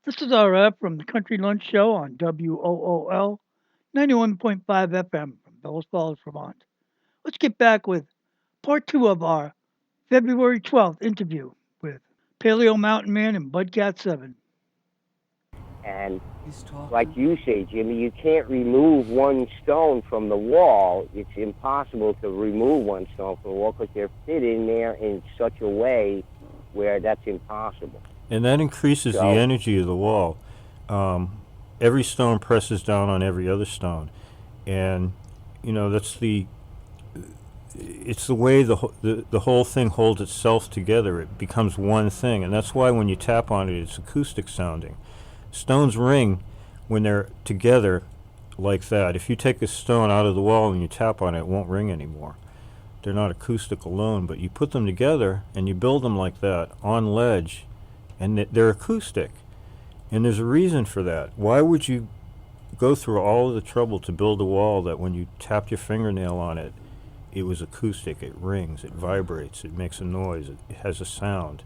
This is RF from the Country Lunch Show on WOOL 91.5 FM from Bellows Falls, Vermont. Let's get back with part two of our February 12th interview with Paleo Mountain Man and Budcat 7. And like you say, Jimmy, you can't remove one stone from the wall. It's impossible to remove one stone from the wall because they're fit in there in such a way where that's impossible. And that increases the energy of the wall. Every stone presses down on every other stone. And, it's the way the whole thing holds itself together. It becomes one thing. And that's why when you tap on it, it's acoustic sounding. Stones ring when they're together like that. If you take a stone out of the wall and you tap on it, it won't ring anymore. They're not acoustic alone, but you put them together and you build them like that on ledge, and they're acoustic. And there's a reason for that. Why would you go through all of the trouble to build a wall that when you tapped your fingernail on it, it was acoustic, it rings, it vibrates, it makes a noise, it has a sound.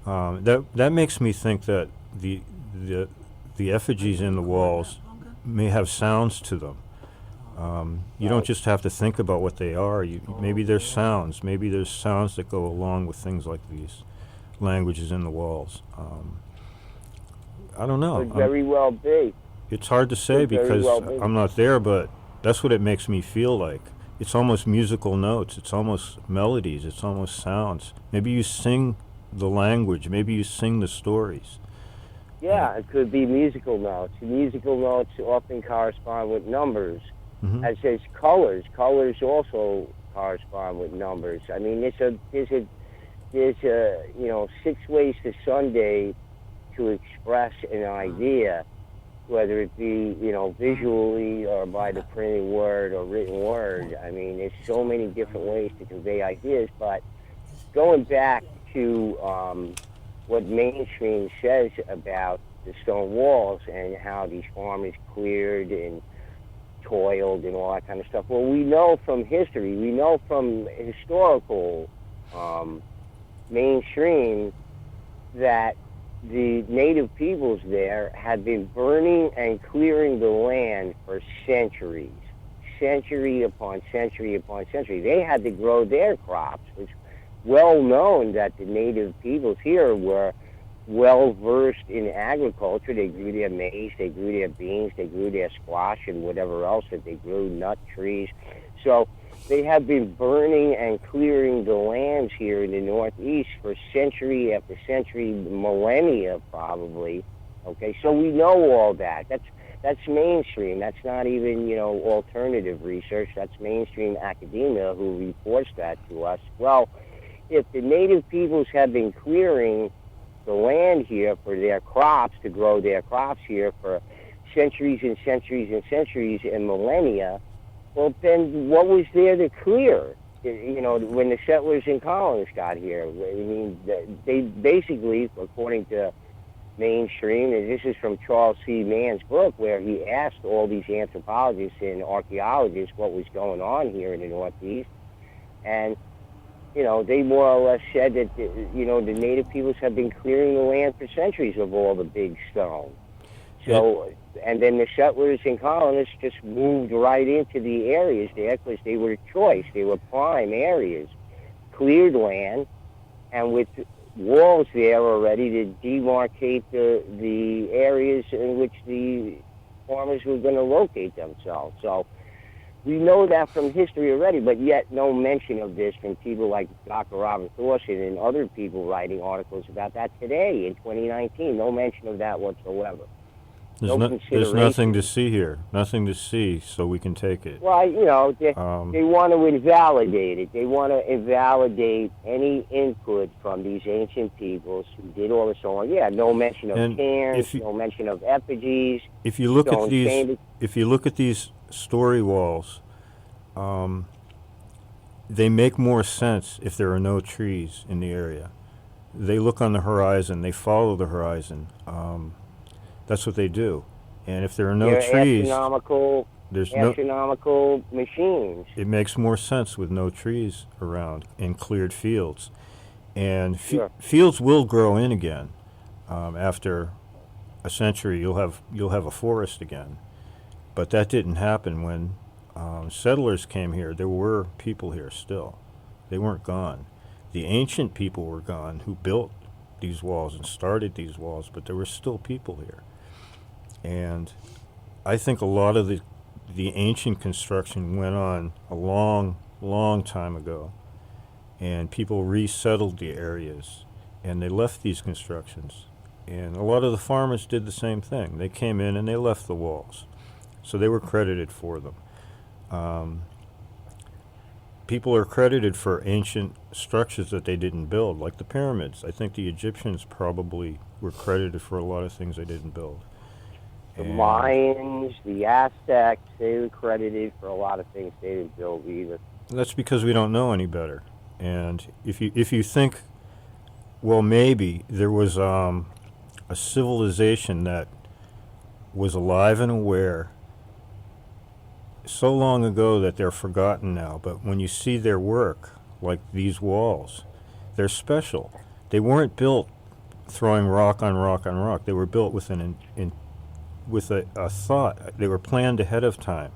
That makes me think that the effigies in the walls may have sounds to them. You don't just have to think about what they are. Maybe there's sounds. Maybe there's sounds that go along with things like these languages in the walls. I don't know. Could very well be. It's hard to say because I'm not there, but that's what it makes me feel like. It's almost musical notes. It's almost melodies. It's almost sounds. Maybe you sing the language. Maybe you sing the stories. Yeah, it could be musical notes. Musical notes often correspond with numbers, as does colors. Colors also correspond with numbers. I mean, there's a 6 ways to Sunday to express an idea, whether it be visually or by the printed word or written word. I mean, there's so many different ways to convey ideas. But going back to what mainstream says about the stone walls and how these farmers cleared and toiled and all that kind of stuff. Well, we know from history, we know from historical mainstream that the native peoples there had been burning and clearing the land for centuries, century upon century upon century. They had to grow their crops. It's well known that the native peoples here were well versed in agriculture. They grew their maize, they grew their beans, they grew their squash and whatever else that they grew, nut trees. So they have been burning and clearing the lands here in the Northeast for century after century, millennia probably. Okay, so we know all that. That's mainstream. That's not even, alternative research. That's mainstream academia who reports that to us. Well, if the native peoples have been clearing the land here for their crops, to grow their crops here for centuries and centuries and centuries and millennia, well, then what was there to clear? When the settlers and colonists got here, I mean, they basically, according to mainstream, and this is from Charles C. Mann's book, where he asked all these anthropologists and archaeologists what was going on here in the Northeast, and they more or less said that the native peoples have been clearing the land for centuries of all the big stone. So, and then the settlers and colonists just moved right into the areas there because they were choice. They were prime areas, cleared land, and with walls there already to demarcate the areas in which the farmers were going to locate themselves. So we know that from history already, but yet no mention of this from people like Dr. Robert Thorson and other people writing articles about that today in 2019. No mention of that whatsoever. There's nothing to see here. Nothing to see, so we can take it. Well, they want to invalidate it. They want to invalidate any input from these ancient peoples who did all this so on. Yeah, no mention of cairns, no mention of effigies. If you look at these story walls, they make more sense if there are no trees in the area. They look on the horizon. They follow the horizon. That's what they do. And if there are no trees, there's astronomical machines. It makes more sense with no trees around and cleared fields. And fields will grow in again after a century, you'll have a forest again. But that didn't happen when settlers came here. There were people here still. They weren't gone. The ancient people were gone who built these walls and started these walls, but there were still people here. And I think a lot of the ancient construction went on a long, long time ago, and people resettled the areas, and they left these constructions. And a lot of the farmers did the same thing. They came in and they left the walls, so they were credited for them. People are credited for ancient structures that they didn't build, like the pyramids. I think the Egyptians probably were credited for a lot of things they didn't build. The Mayans, the Aztecs, they were credited for a lot of things they didn't build either. That's because we don't know any better. And if you think, well, maybe there was a civilization that was alive and aware so long ago that they're forgotten now, but when you see their work, like these walls, they're special. They weren't built throwing rock on rock on rock. They were built with a thought. They were planned ahead of time.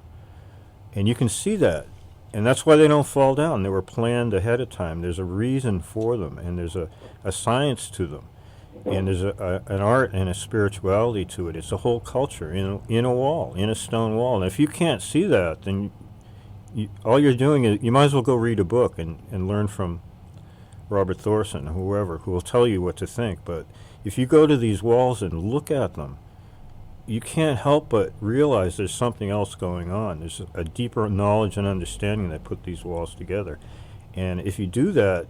And you can see that. And that's why they don't fall down. They were planned ahead of time. There's a reason for them, and there's a science to them. And there's an art and a spirituality to it. It's a whole culture in a wall, in a stone wall. And if you can't see that, then all you're doing is, you might as well go read a book and learn from Robert Thorson or whoever, who will tell you what to think. But if you go to these walls and look at them, you can't help but realize there's something else going on. There's a deeper knowledge and understanding that put these walls together. And if you do that,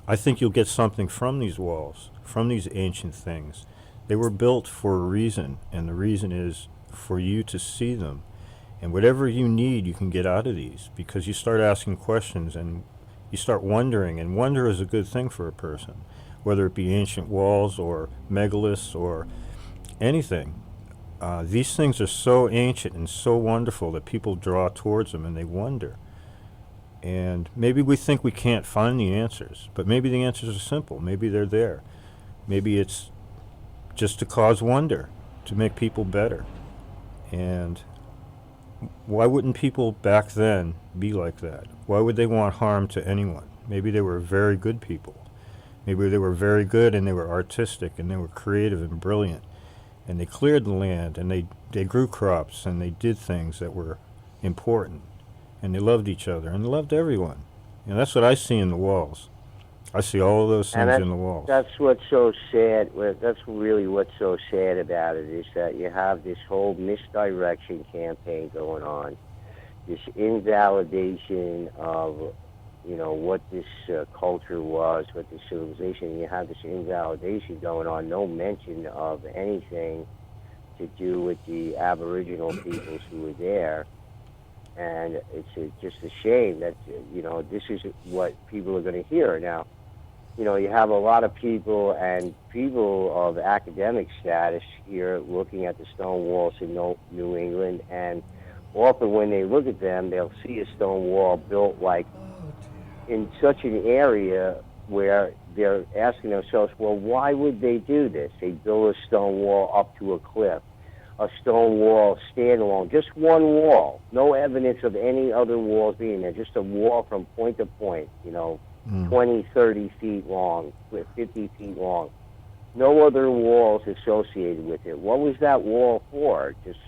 I think you'll get something from these walls, from these ancient things. They were built for a reason, and the reason is for you to see them. And whatever you need, you can get out of these, because you start asking questions and you start wondering, and wonder is a good thing for a person, whether it be ancient walls or megaliths or anything. These things are so ancient and so wonderful that people draw towards them and they wonder. And maybe we think we can't find the answers, but maybe the answers are simple. Maybe they're there. Maybe it's just to cause wonder, to make people better. And why wouldn't people back then be like that? Why would they want harm to anyone? Maybe they were very good people. Maybe they were very good and they were artistic and they were creative and brilliant. And they cleared the land and they grew crops and they did things that were important. And they loved each other and they loved everyone. And that's what I see in the walls. I see all of those things in the walls. That's what's so sad. That's really what's so sad about it, is that you have this whole misdirection campaign going on, this invalidation of, what this culture was, what this civilization. You have this invalidation going on. No mention of anything to do with the Aboriginal peoples who were there. And it's just a shame that, this is what people are going to hear. Now, you have a lot of people of academic status here looking at the stone walls in New England, and often when they look at them, they'll see a stone wall built like in such an area where they're asking themselves, well, why would they do this? They build a stone wall up to a cliff. A stone wall standalone, just one wall, no evidence of any other walls being there, just a wall from point to point, 20, 30 feet long, 50 feet long. No other walls associated with it. What was that wall for? Just,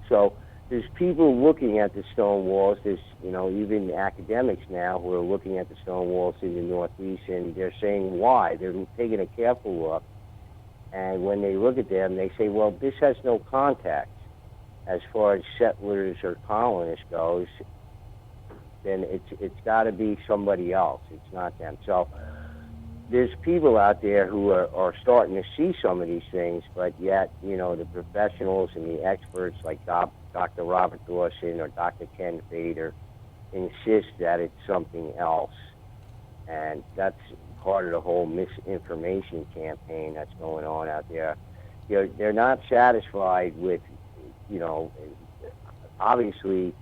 so there's people looking at the stone walls. There's, even academics now who are looking at the stone walls in the Northeast, and they're saying why. They're taking a careful look. And when they look at them, they say, well, this has no contact. As far as settlers or colonists goes, then it's got to be somebody else. It's not them. So there's people out there who are starting to see some of these things, but yet, the professionals and the experts like Dr. Robert Dawson or Dr. Ken Fader insist that it's something else. And that's part of the whole misinformation campaign that's going on out there. They're not satisfied with, obviously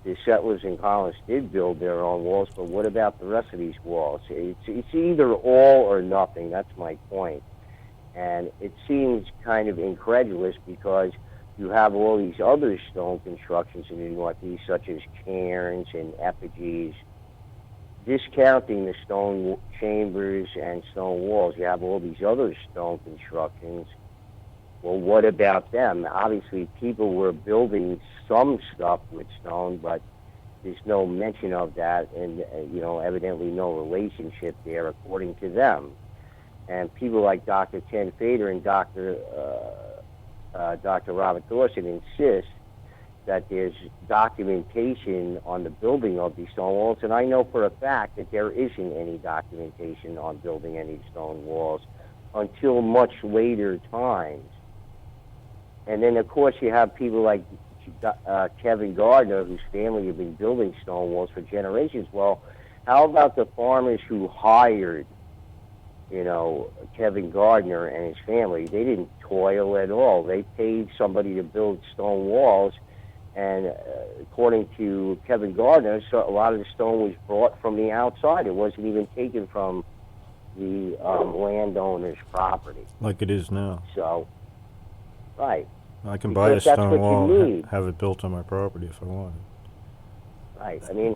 the settlers and colonists did build their own walls, but what about the rest of these walls? It's either all or nothing. That's my point. And it seems kind of incredulous because you have all these other stone constructions in the Northeast, such as cairns and effigies, discounting the stone chambers and stone walls. You have all these other stone constructions. Well, what about them? Obviously, people were building some stuff with stone, but there's no mention of that, and evidently no relationship there, according to them. And people like Dr. Ken Fader and Dr. Robert Dawson insist that there's documentation on the building of these stone walls, and I know for a fact that there isn't any documentation on building any stone walls until much later times. And then, of course, you have people like Kevin Gardner, whose family have been building stone walls for generations. Well, how about the farmers who hired, Kevin Gardner and his family? They didn't toil at all. They paid somebody to build stone walls, and according to Kevin Gardner, so a lot of the stone was brought from the outside. It wasn't even taken from the landowner's property. Like it is now. So, right. I can buy a stone wall and have it built on my property if I want it. Right. I mean,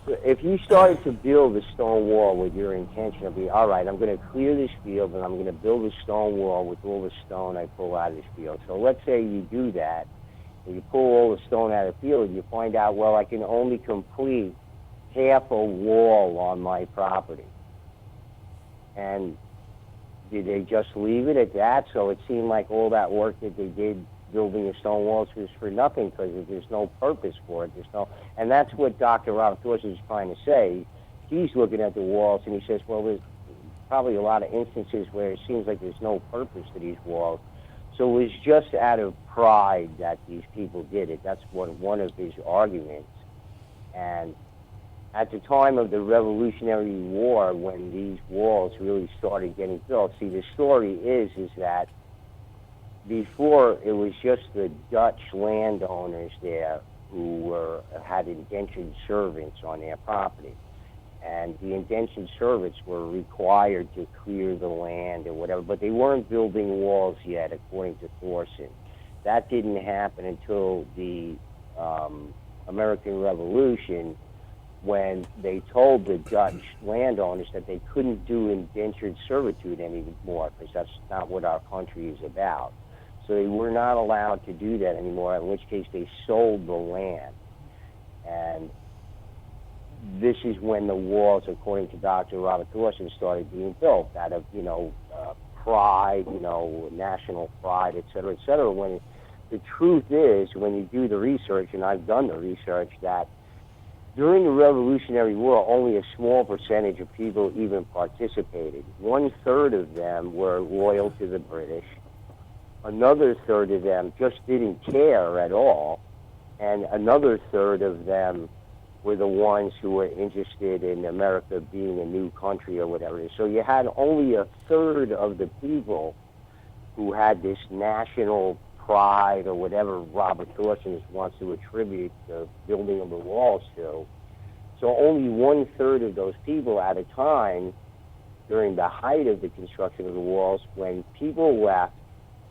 if you started to build a stone wall with your intention of being, all right, I'm going to clear this field and I'm going to build a stone wall with all the stone I pull out of this field. So let's say you do that, and you pull all the stone out of the field, and you find out, well, I can only complete half a wall on my property. And did they just leave it at that? So it seemed like all that work that they did building the stone walls was for nothing because there's no purpose for it. And that's what Dr. Robert Dawson is trying to say. He's looking at the walls and he says, well, there's probably a lot of instances where it seems like there's no purpose to these walls. So it was just out of pride that these people did it. That's one of his arguments. And at the time of the Revolutionary War, when these walls really started getting built, see, the story is that before, it was just the Dutch landowners there who had indentured servants on their property. And the indentured servants were required to clear the land or whatever, but they weren't building walls yet, according to Thorson. That didn't happen until the American Revolution, when they told the Dutch landowners that they couldn't do indentured servitude anymore, because that's not what our country is about. So they were not allowed to do that anymore, in which case they sold the land. And this is when the walls, according to Dr. Robert Dawson, started being built out of, pride, national pride, et cetera, when the truth is, when you do the research, and I've done the research, that during the Revolutionary War, only a small percentage of people even participated. 1/3 of them were loyal to the British. Another third of them just didn't care at all, and another third of them were the ones who were interested in America being a new country or whatever. So you had only a third of the people who had this national pride or whatever Robert Dawson wants to attribute the building of the walls to. So only 1/3 of those people at a time, during the height of the construction of the walls, when people left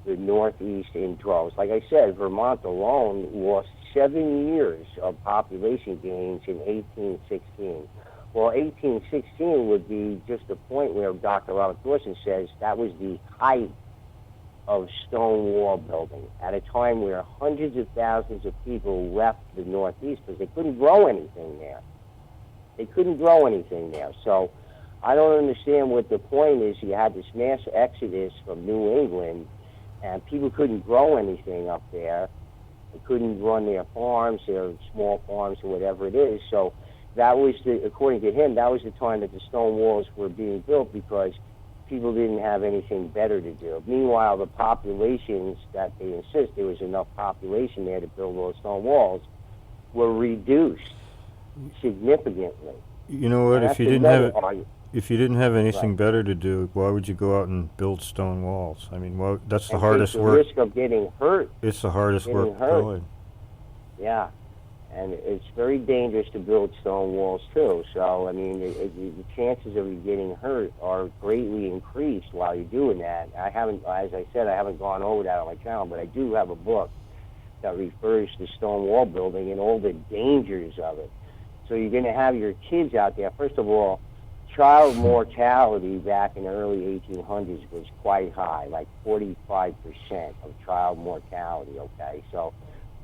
the Northeast in droves. Like I said, Vermont alone lost 7 years of population gains in 1816. Well, 1816 would be just the point where Dr. Robert Dawson says that was the height of stone wall building, at a time where hundreds of thousands of people left the Northeast because they couldn't grow anything there. So I don't understand what the point is. You had this mass exodus from New England, and people couldn't grow anything up there. They couldn't run their farms, their small farms, or whatever it is. So that was according to him, that was the time that the stone walls were being built, because people didn't have anything better to do. Meanwhile, the populations that they insist there was enough population there to build those stone walls were reduced significantly. You know what? If you didn't have anything better to do, why would you go out and build stone walls? I mean, that's the hardest work. The risk of getting hurt. It's the hardest work going. Yeah, and it's very dangerous to build stone walls too. So I mean, the chances of you getting hurt are greatly increased while you're doing that. I haven't, as I said, I haven't gone over that on my channel, but I do have a book that refers to stone wall building and all the dangers of it. So you're going to have your kids out there. First of all, child mortality back in the early 1800s was quite high, like 45% of child mortality, okay? So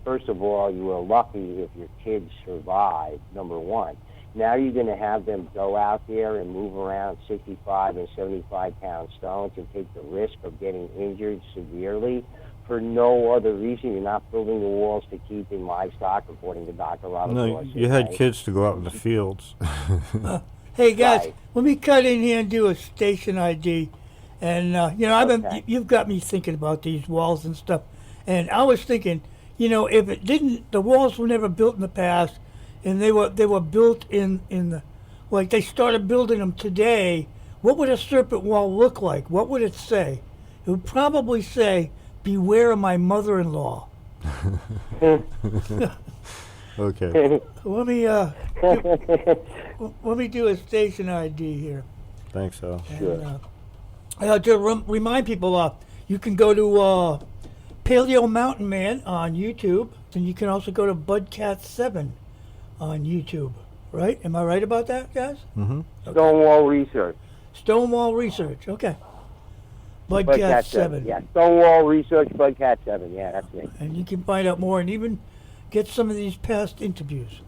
first of all, you were lucky if your kids survived, number one. Now you're going to have them go out there and move around 65 and 75-pound stones and take the risk of getting injured severely for no other reason. You're not building the walls to keep in livestock, according to Dr. Robert No, Dorsey, you had right? kids to go out in the fields. Hey guys, Right. let me cut in here and do a station ID. And you know, Okay. you've got me thinking about these walls and stuff. And I was thinking, you know, if it didn't, the walls were never built in the past, and they were built in the, like they started building them today. What would a serpent wall look like? What would it say? It would probably say, "Beware of my mother-in-law." Okay, Let me let me do a station ID here. thanks, Al. Sure. And, to remind people, you can go to Paleo Mountain Man on YouTube, and you can also go to Budcat7 on YouTube. Right? Am I right about that, guys? Mm-hmm. Stonewall Research. Stonewall Research. Okay. Budcat Budcat7. Yeah, Stonewall Research, Budcat 7. Yeah, that's me. And you can find out more and even get some of these past interviews.